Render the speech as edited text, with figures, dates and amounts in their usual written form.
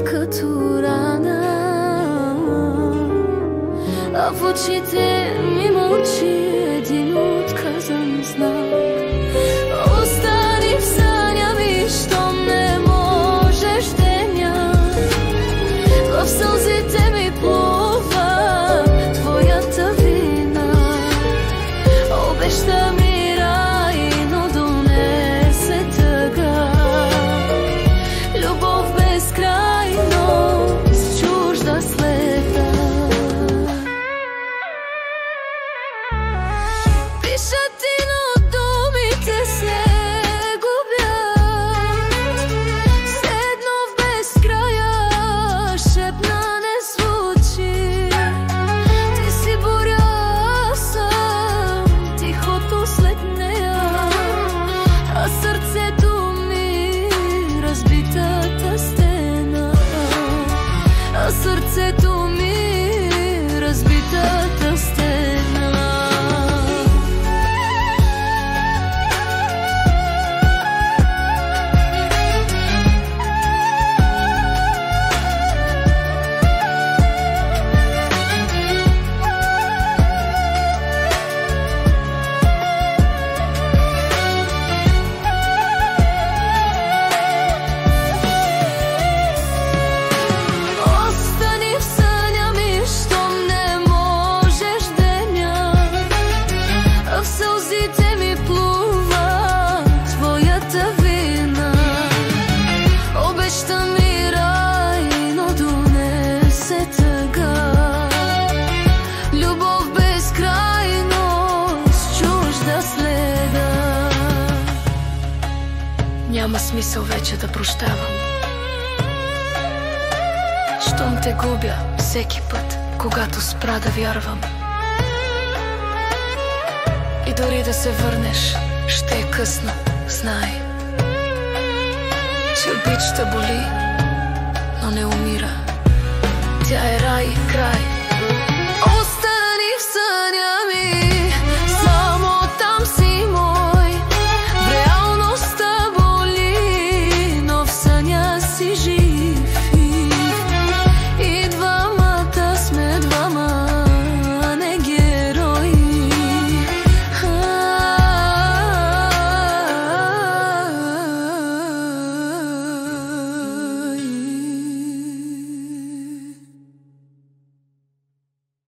като рана, а в очите ми мълчи един отказан знак. Остани в съня ми, щом не можеш деня, в сълзите ми плува твоята вина. Обеща ми рай, но донесе тъга, любов безкрайно с чужда следа. Пиша ти, но думите се губят, все едно в безкрая шепна не звучи. Ти си буря, аз съм тихото след нея, а сърцето ми разбитата стена, а сърцето ми разбитата стена. Остани в съня ми, щом не можеш деня, в сълзите ми плува твоята вина. Обеща ми рай, но донесе тъга, любов безкрайно с чужда следа. Няма смисъл вече да прощавам, щом те губя всеки път, когато спра да вярвам. И дори да се върнеш, ще е късно, знай, че обичта боли, но не умира. Тя е рай и край.